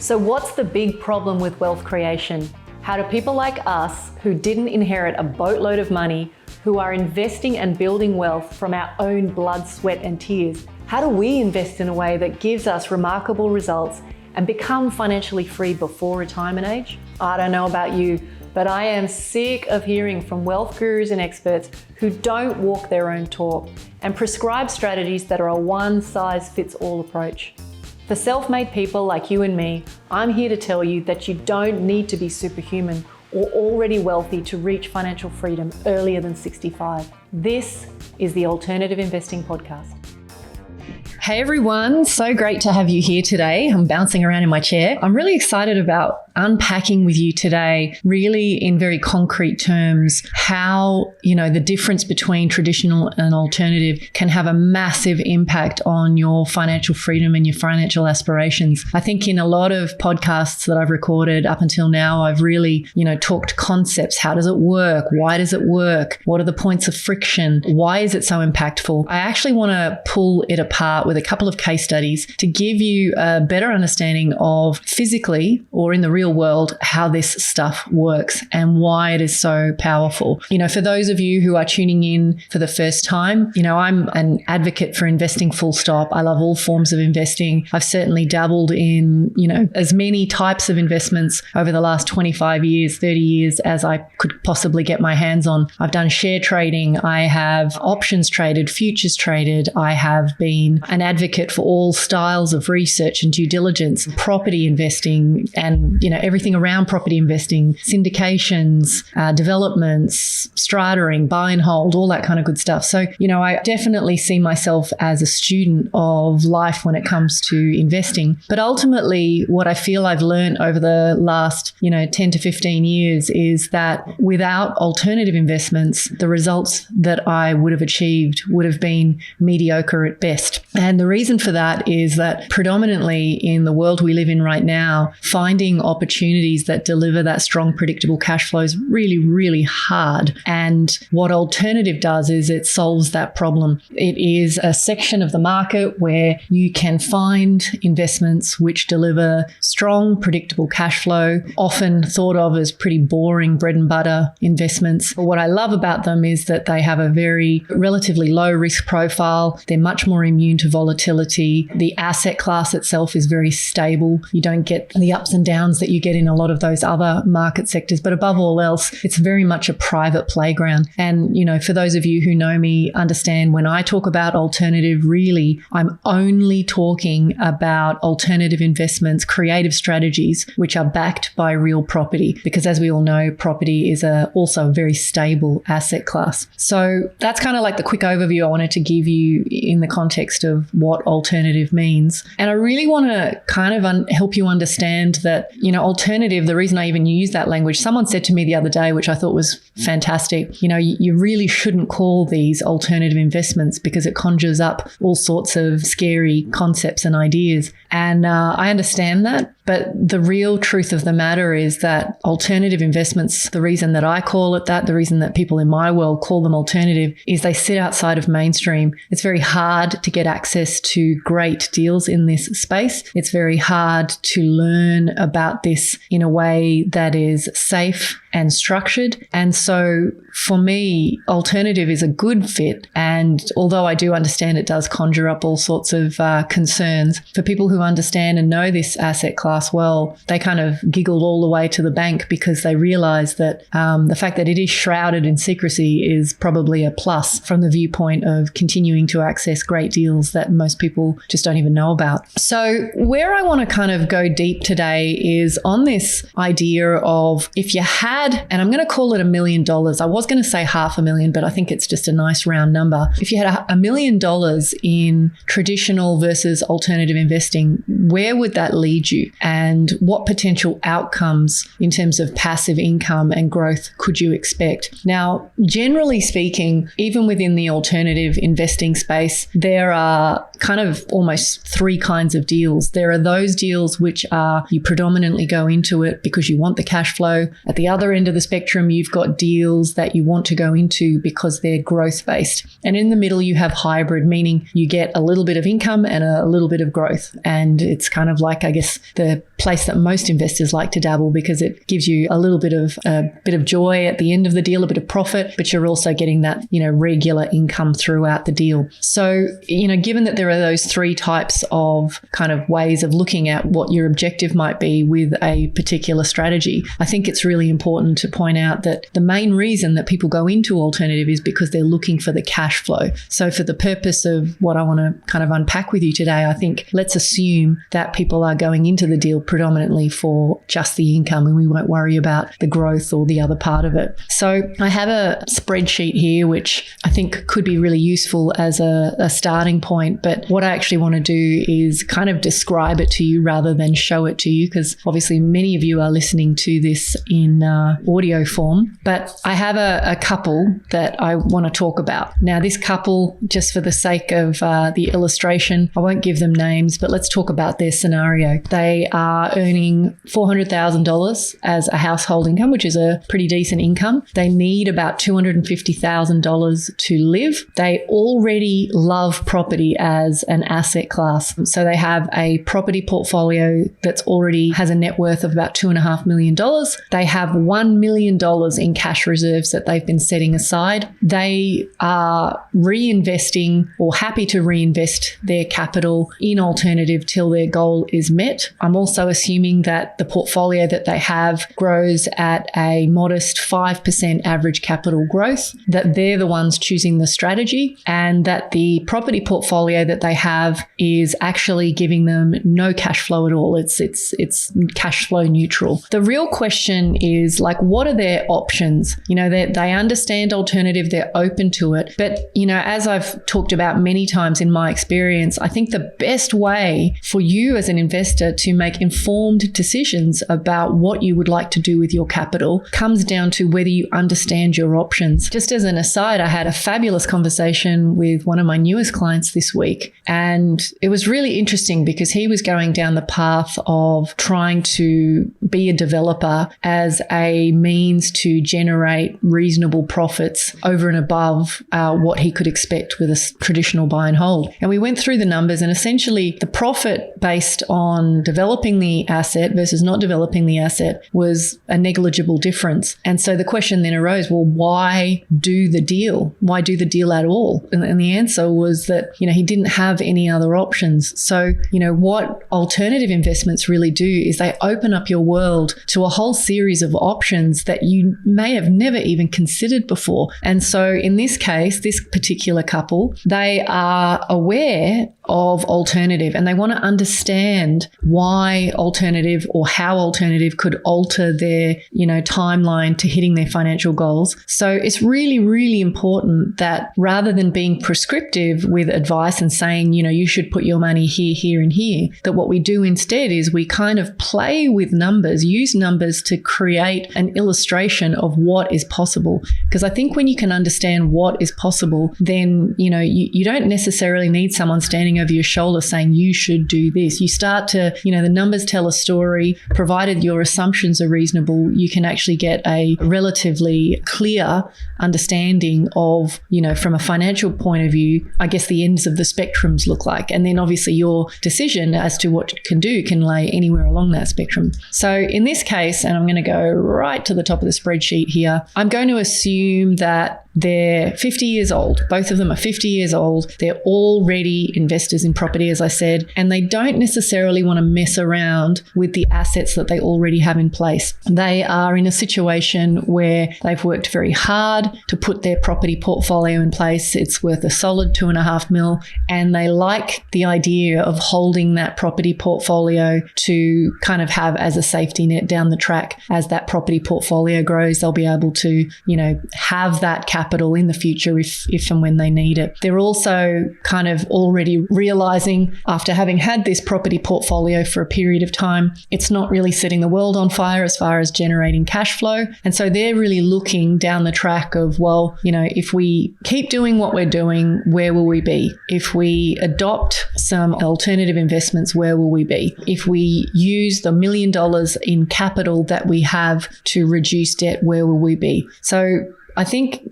So what's the big problem with wealth creation? How do people like us, who didn't inherit a boatload of money, who are investing and building wealth from our own blood, sweat and tears, how do we invest in a way that gives us remarkable results and become financially free before retirement age? I don't know about you, but I am sick of hearing from wealth gurus and experts who don't walk their own talk and prescribe strategies that are a one-size-fits-all approach. For self-made people like you and me, I'm here to tell you that you don't need to be superhuman or already wealthy to reach financial freedom earlier than 65. This is the Alternative Investing Podcast. Hey everyone, so great to have you here today. I'm bouncing around in my chair. I'm really excited about unpacking with you today, really in very concrete terms, how, the difference between traditional and alternative can have a massive impact on your financial freedom and your financial aspirations. I think in a lot of podcasts that I've recorded up until now, I've really, talked concepts. How does it work? Why does it work? What are the points of friction? Why is it so impactful? I actually want to pull it apart with a couple of case studies to give you a better understanding of physically or in the real world how this stuff works and why it is so powerful. For those of you who are tuning in for the first time, I'm an advocate for investing full stop. I love all forms of investing. I've certainly dabbled in, as many types of investments over the last 25 years, 30 years as I could possibly get my hands on. I've done share trading. I have options traded, futures traded. I have been an advocate for all styles of research and due diligence, property investing and, everything around property investing, syndications, developments, strataing, buy and hold, all that kind of good stuff. So, I definitely see myself as a student of life when it comes to investing. But ultimately, what I feel I've learned over the last, 10 to 15 years is that without alternative investments, the results that I would have achieved would have been mediocre at best. And the reason for that is that predominantly in the world we live in right now, finding opportunities that deliver that strong, predictable cash flow is really, really hard. And what alternative does is it solves that problem. It is a section of the market where you can find investments which deliver strong, predictable cash flow, often thought of as pretty boring bread and butter investments. But what I love about them is that they have a very relatively low risk profile. They're much more immune to volatility. The asset class itself is very stable. You don't get the ups and downs that you get in a lot of those other market sectors. But above all else, it's very much a private playground. And, for those of you who know me, understand when I talk about alternative, really, I'm only talking about alternative investments, creative strategies, which are backed by real property. Because as we all know, property is also a very stable asset class. So that's kind of like the quick overview I wanted to give you in the context of what alternative means. And I really want to kind of help you understand that, alternative, the reason I even use that language, someone said to me the other day, which I thought was fantastic, you really shouldn't call these alternative investments because it conjures up all sorts of scary concepts and ideas. And I understand that. But the real truth of the matter is that alternative investments, the reason that I call it that, the reason that people in my world call them alternative, is they sit outside of mainstream. It's very hard to get access to great deals in this space. It's very hard to learn about this in a way that is safe and structured. And so for me, alternative is a good fit. And although I do understand it does conjure up all sorts of concerns, for people who understand and know this asset class well, they kind of giggled all the way to the bank because they realize that the fact that it is shrouded in secrecy is probably a plus from the viewpoint of continuing to access great deals that most people just don't even know about. So where I want to kind of go deep today is on this idea of if you had, and I'm going to call it $1 million. I was going to say $500,000, but I think it's just a nice round number. If you had $1 million in traditional versus alternative investing, where would that lead you? And what potential outcomes in terms of passive income and growth could you expect? Now, generally speaking, even within the alternative investing space, there are kind of almost three kinds of deals. There are those deals which are you predominantly go into it because you want the cash flow. At the other end of the spectrum, you've got deals that you want to go into because they're growth based. And in the middle, you have hybrid, meaning you get a little bit of income and a little bit of growth. And it's kind of like, I guess, the place that most investors like to dabble because it gives you a little bit of joy at the end of the deal, a bit of profit, but you're also getting that, regular income throughout the deal. So, given that there are those three types of kind of ways of looking at what your objective might be with a particular strategy, I think it's really important to point out that the main reason that people go into alternative is because they're looking for the cash flow. So for the purpose of what I want to kind of unpack with you today, I think let's assume that people are going into the deal predominantly for just the income and we won't worry about the growth or the other part of it. So I have a spreadsheet here, which I think could be really useful as a starting point. But what I actually want to do is kind of describe it to you rather than show it to you, because obviously many of you are listening to this in audio form. But I have a couple that I want to talk about. Now, this couple, just for the sake of the illustration, I won't give them names, but let's talk about their scenario. They are earning $400,000 as a household income, which is a pretty decent income. They need about $250,000 to live. They already love property as an asset class. So they have a property portfolio that's already has a net worth of about $2.5 million. They have $1 million in cash reserves that they've been setting aside. They are reinvesting or happy to reinvest their capital in alternative till their goal is met. I'm also assuming that the portfolio that they have grows at a modest 5% average capital growth, that they're the ones choosing the strategy, and that the property portfolio that they have is actually giving them no cash flow at all. It's cash flow neutral. The real question is, like, what are their options? They understand alternative, they're open to it. But, as I've talked about many times in my experience, I think the best way for you as an investor to make informed decisions about what you would like to do with your capital comes down to whether you understand your options. Just as an aside, I had a fabulous conversation with one of my newest clients this week, and it was really interesting because he was going down the path of trying to be a developer as a means to generate reasonable profits over and above what he could expect with a traditional buy and hold. And we went through the numbers, and essentially the profit based on developing the asset versus not developing the asset was a negligible difference. And so the question then arose, well, why do the deal? Why do the deal at all? And the answer was that, he didn't have any other options. So, what alternative investments really do is they open up your world to a whole series of options that you may have never even considered before. And so in this case, this particular couple, they are aware of alternative and they want to understand why alternative or how alternative could alter their, timeline to hitting their financial goals. So it's really, really important that rather than being prescriptive with advice and saying, you should put your money here, here, and here, that what we do instead is we kind of play with numbers, use numbers to create an illustration of what is possible. Because I think when you can understand what is possible, then, you don't necessarily need someone standing over your shoulder saying you should do this. You start to, the numbers tell a story. Provided your assumptions are reasonable, you can actually get a relatively clear understanding of, from a financial point of view, I guess the ends of the spectrums look like. And then obviously your decision as to what you can do can lay anywhere along that spectrum. So in this case, and I'm going to go right to the top of the spreadsheet here, I'm going to assume that they're 50 years old. Both of them are 50 years old. They're already investors in property, as I said, and they don't necessarily want to mess around with the assets that they already have in place. They are in a situation where they've worked very hard to put their property portfolio in place. It's worth a solid $2.5 million, and they like the idea of holding that property portfolio to kind of have as a safety net down the track. As that property portfolio grows, they'll be able to, have that capital capital in the future if and when they need it. They're also kind of already realizing, after having had this property portfolio for a period of time, it's not really setting the world on fire as far as generating cash flow. And so they're really looking down the track of, well, if we keep doing what we're doing, where will we be? If we adopt some alternative investments, where will we be? If we use the $1 million in capital that we have to reduce debt, where will we be? So I think,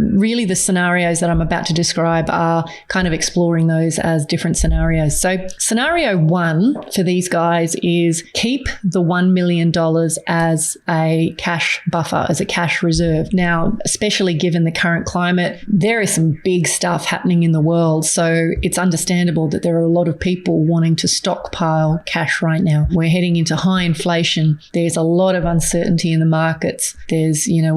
really the scenarios that I'm about to describe are kind of exploring those as different scenarios. So scenario 1 for these guys is keep the $1 million as a cash buffer, as a cash reserve. Now, especially given the current climate, there is some big stuff happening in the world. So it's understandable that there are a lot of people wanting to stockpile cash right now. We're heading into high inflation. There's a lot of uncertainty in the markets. We're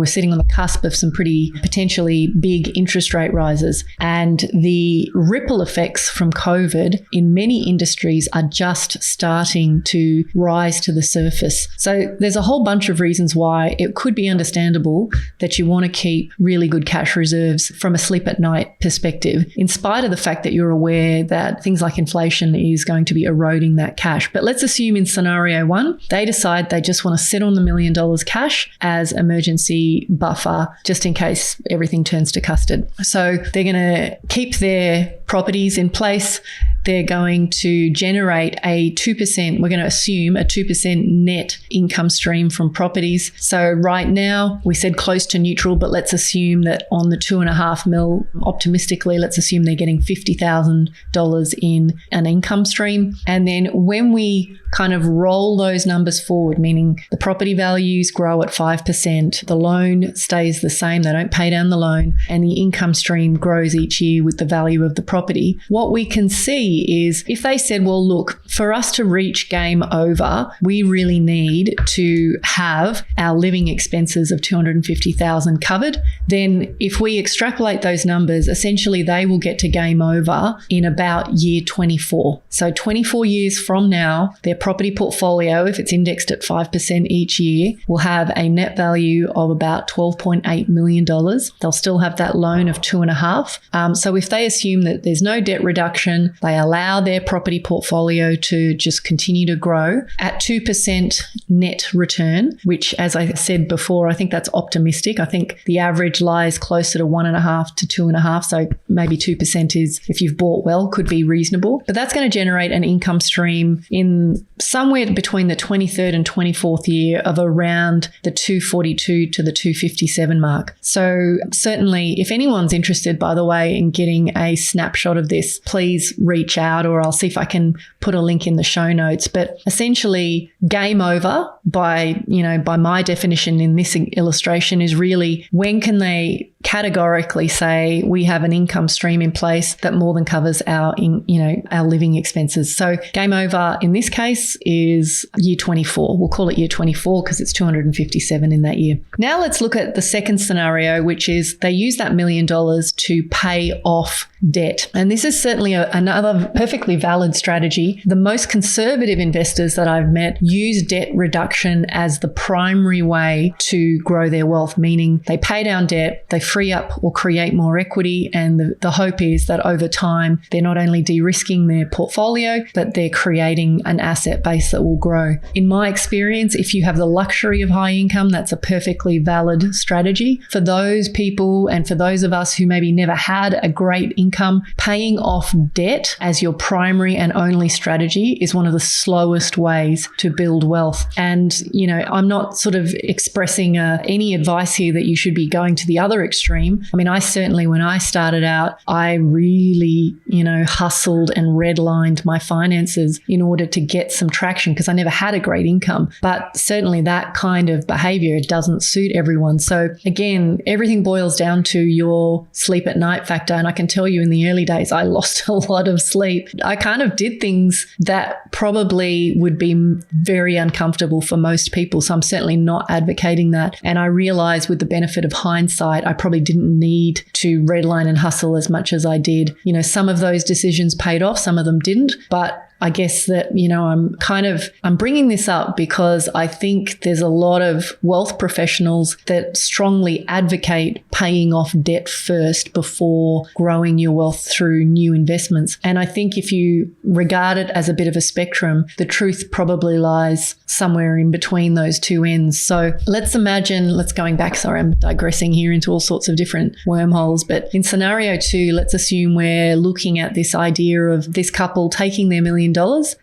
sitting on the cusp of some pretty potentially big interest rate rises, and the ripple effects from COVID in many industries are just starting to rise to the surface. So there's a whole bunch of reasons why it could be understandable that you want to keep really good cash reserves from a sleep at night perspective, in spite of the fact that you're aware that things like inflation is going to be eroding that cash. But let's assume in scenario 1, they decide they just want to sit on the $1 million cash as emergency buffer, just in case everything turns to custard. So they're going to keep their properties in place. They're going to generate a 2%, we're going to assume a 2% net income stream from properties. So right now we said close to neutral, but let's assume that on the 2.5 mil, optimistically, let's assume they're getting $50,000 in an income stream. And then when we kind of roll those numbers forward, meaning the property values grow at 5%, the loan stays the same, they don't pay down the loan, and the income stream grows each year with the value of the property, what we can see is if they said, well, look, for us to reach game over, we really need to have our living expenses of $250,000 covered, then if we extrapolate those numbers, essentially they will get to game over in about year 24. So 24 years from now, their property portfolio, if it's indexed at 5% each year, will have a net value of about $12.8 million. They'll still have that loan of 2.5. So if they assume that there's no debt reduction, they allow their property portfolio to just continue to grow at 2% net return, which, as I said before, I think that's optimistic. I think the average lies closer to 1.5 to 2.5. So maybe 2% is, if you've bought well, could be reasonable. But that's going to generate an income stream in somewhere between the 23rd and 24th year of around the 242 to the 257 mark. So certainly, if anyone's interested, by the way, in getting a snapshot of this, please reach out, or I'll see if I can put a link in the show notes. But essentially, game over by my definition in this illustration is really, when can they categorically say we have an income stream in place that more than covers our living expenses. So game over in this case is year 24. We'll call it year 24 because it's 257 in that year. Now let's look at the second scenario, which is they use that $1 million to pay off debt. And this is certainly another perfectly valid strategy. The most conservative investors that I've met use debt reduction as the primary way to grow their wealth, meaning they pay down debt, they free up or create more equity, and the hope is that over time they're not only de-risking their portfolio, but they're creating an asset base that will grow. In my experience, if you have the luxury of high income, that's a perfectly valid strategy. For those people and for those of us who maybe never had a great income, paying off debt as your primary and only strategy is one of the slowest ways to build wealth. And, I'm not sort of expressing any advice here that you should be going to the other extreme. I mean, I certainly, when I started out, I really, hustled and redlined my finances in order to get some traction because I never had a great income. But certainly that kind of behavior doesn't suit everyone. So again, everything boils down to your sleep at night factor. And I can tell you in the early days, I lost a lot of sleep. I kind of did things that probably would be very uncomfortable for most people. So I'm certainly not advocating that. And I realized with the benefit of hindsight, I probably didn't need to redline and hustle as much as I did. Some of those decisions paid off, some of them didn't, but I guess that, I'm bringing this up because I think there's a lot of wealth professionals that strongly advocate paying off debt first before growing your wealth through new investments. And I think if you regard it as a bit of a spectrum, the truth probably lies somewhere in between those two ends. So I'm digressing here into all sorts of different wormholes, but in scenario 2, let's assume we're looking at this idea of this couple taking their $1 million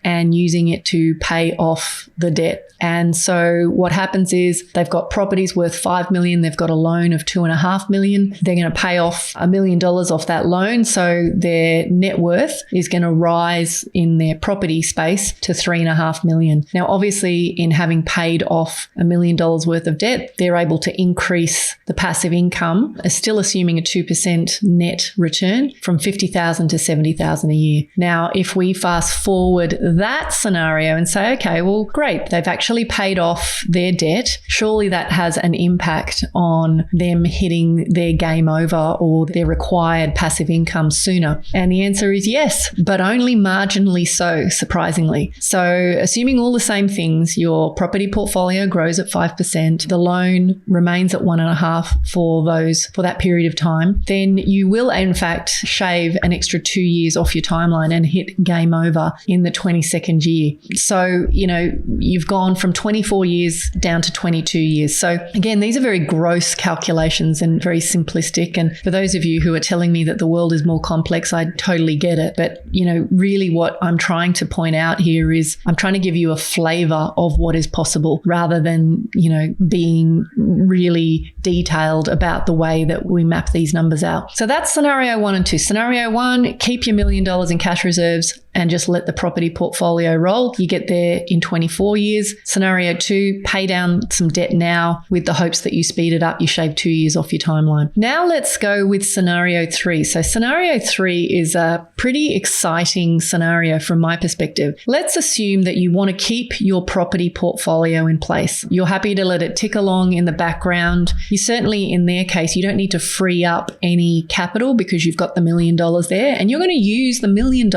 and using it to pay off the debt. And so what happens is they've got properties worth $5 million. They've got a loan of $2.5 million. They're going to pay off $1 million off that loan. So their net worth is going to rise in their property space to $3.5 million. Now, obviously, in having paid off $1 million worth of debt, they're able to increase the passive income, still assuming a 2% net return, from $50,000 to $70,000 a year. Now, if we fast forward that scenario and say, okay, well, great, they've actually paid off their debt. Surely that has an impact on them hitting their game over or their required passive income sooner. And the answer is yes, but only marginally so, surprisingly. So assuming all the same things, your property portfolio grows at 5%, the loan remains at 1.5% for that period of time, then you will in fact shave an extra 2 years off your timeline and hit game over in the 22nd year. So, you've gone from 24 years down to 22 years. So again, these are very gross calculations and very simplistic. And for those of you who are telling me that the world is more complex, I totally get it. But, really what I'm trying to point out here is I'm trying to give you a flavor of what is possible rather than, being really detailed about the way that we map these numbers out. So that's scenario 1 and 2. Scenario 1, keep your $1 million in cash reserves and just let the property portfolio roll. You get there in 24 years. Scenario 2, pay down some debt now with the hopes that you speed it up. You shave 2 years off your timeline. Now let's go with scenario 3. So scenario 3 is a pretty exciting scenario from my perspective. Let's assume that you want to keep your property portfolio in place. You're happy to let it tick along in the background. You certainly, in their case, you don't need to free up any capital because you've got the $1 million there, and you're going to use the $1 million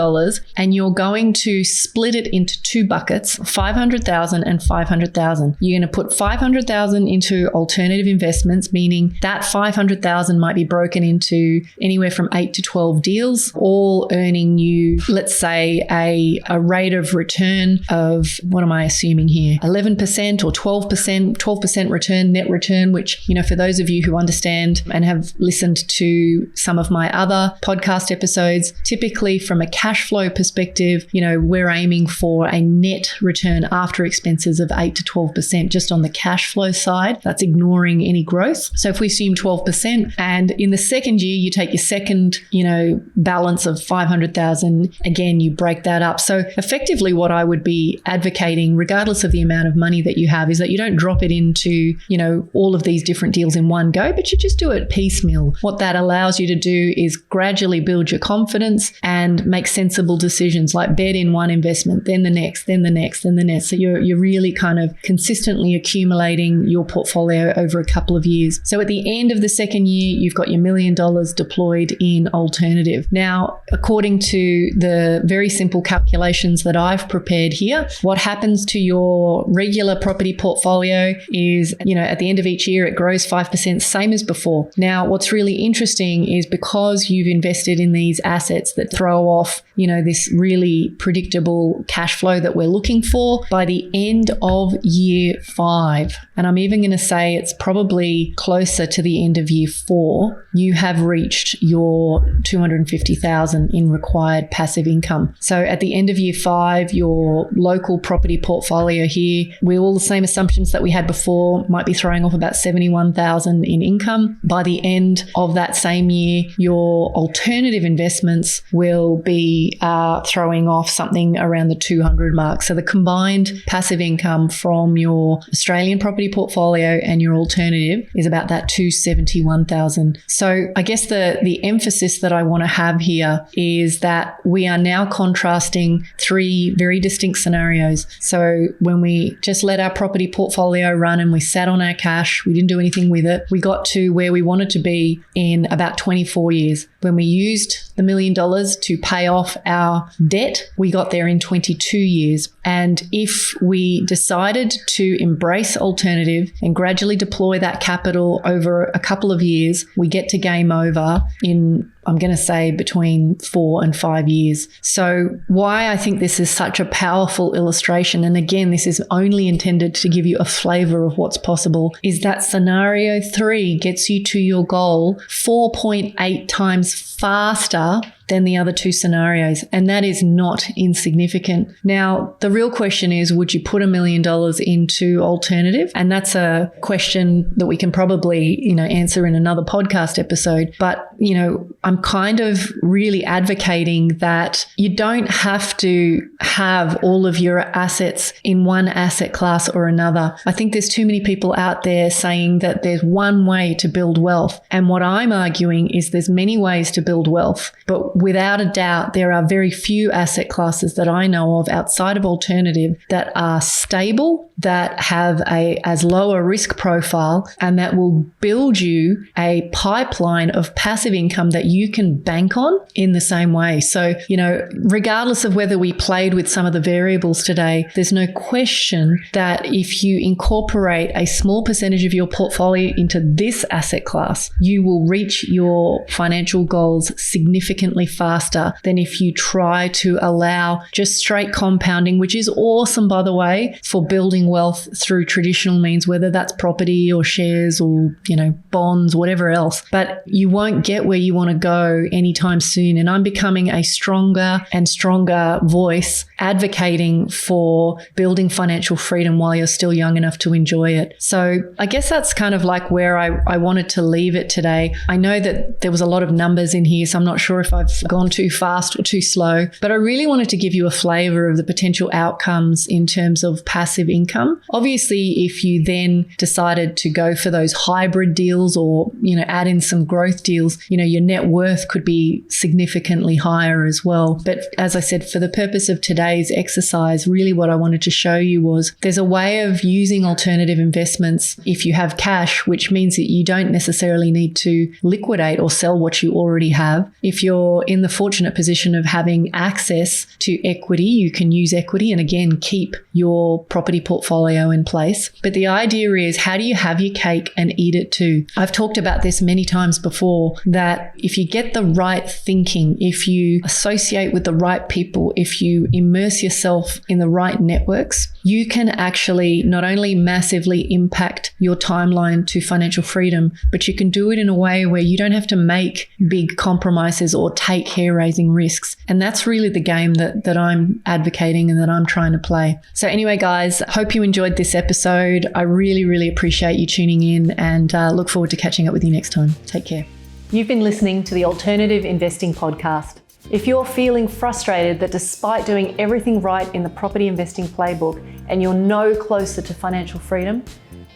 and you're going to split it into 2 buckets, 500,000 and 500,000. You're going to put 500,000 into alternative investments, meaning that 500,000 might be broken into anywhere from 8 to 12 deals, all earning you, let's say, a rate of return of, what am I assuming here, 11% or 12% return, net return, which, for those of you who understand and have listened to some of my other podcast episodes, typically from a cash flow perspective, we're aiming for a net return after expenses of 8 to 12% just on the cash flow side. That's ignoring any growth. So if we assume 12%, and in the second year, you take your second, balance of 500,000, again, you break that up. So effectively what I would be advocating, regardless of the amount of money that you have, is that you don't drop it into, all of these different deals in one go, but you just do it piecemeal. What that allows you to do is gradually build your confidence and make sensible decisions, like bet in one investment, then the next, then the next, then the next. So you're really kind of consistently accumulating your portfolio over a couple of years. So at the end of the second year, you've got your $1 million deployed in alternative. Now, according to the very simple calculations that I've prepared here, what happens to your regular property portfolio is, at the end of each year, it grows 5%, same as before. Now, what's really interesting is because you've invested in these assets that throw off, this really predictable cash flow that we're looking for, by the end of year 5, and I'm even going to say it's probably closer to the end of year 4, you have reached your $250,000 in required passive income. So at the end of year 5, your local property portfolio here, with all the same assumptions that we had before, might be throwing off about $71,000 in income. By the end of that same year, your alternative investments will be throwing off something around the 200 mark. So the combined passive income from your Australian property portfolio and your alternative is about that $271,000. So I guess the emphasis that I want to have here is that we are now contrasting 3 very distinct scenarios. So when we just let our property portfolio run and we sat on our cash, we didn't do anything with it, we got to where we wanted to be in about 24 years. When we used the $1 million to pay off our debt we got there in 22 years. And if we decided to embrace alternative and gradually deploy that capital over a couple of years, we get to game over in, I'm going to say, between 4 and 5 years. So why I think this is such a powerful illustration, and again, this is only intended to give you a flavor of what's possible, is that scenario 3 gets you to your goal 4.8 times faster than the other 2 scenarios. And that is not insignificant. Now, the real question is, would you put $1 million into alternative? And that's a question that we can probably, answer in another podcast episode. But, I'm kind of really advocating that you don't have to have all of your assets in one asset class or another. I think there's too many people out there saying that there's one way to build wealth. And what I'm arguing is there's many ways to build wealth, but without a doubt, there are very few asset classes that I know of outside of alternative that are stable, that have as low a risk profile, and that will build you a pipeline of passive income that you can bank on in the same way. So, regardless of whether we played with some of the variables today, there's no question that if you incorporate a small percentage of your portfolio into this asset class, you will reach your financial goals significantly faster than if you try to allow just straight compounding, which is awesome, by the way, for building wealth through traditional means, whether that's property or shares or, bonds, whatever else. But you won't get where you want to go anytime soon. And I'm becoming a stronger and stronger voice advocating for building financial freedom while you're still young enough to enjoy it. So I guess that's kind of like where I wanted to leave it today. I know that there was a lot of numbers in here, so I'm not sure if I've gone too fast or too slow, but I really wanted to give you a flavor of the potential outcomes in terms of passive income. Obviously, if you then decided to go for those hybrid deals or, add in some growth deals, your net worth could be significantly higher as well. But as I said, for the purpose of today's exercise, really what I wanted to show you was there's a way of using alternative investments if you have cash, which means that you don't necessarily need to liquidate or sell what you already have. If you're in the fortunate position of having access to equity, you can use equity and again, keep your property portfolio in place. But the idea is, how do you have your cake and eat it too? I've talked about this many times before, that if you get the right thinking, if you associate with the right people, if you immerse yourself in the right networks, you can actually not only massively impact your timeline to financial freedom, but you can do it in a way where you don't have to make big compromises or take hair-raising risks. And that's really the game that I'm advocating and that I'm trying to play. So anyway, guys, hope you enjoyed this episode. I really, really appreciate you tuning in and look forward to catching up with you next time. Take care. You've been listening to the Alternative Investing Podcast. If you're feeling frustrated that despite doing everything right in the property investing playbook and you're no closer to financial freedom,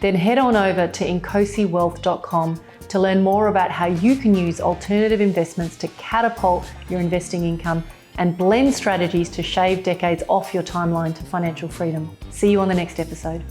then head on over to inkosiwealth.com to learn more about how you can use alternative investments to catapult your investing income and blend strategies to shave decades off your timeline to financial freedom. See you on the next episode.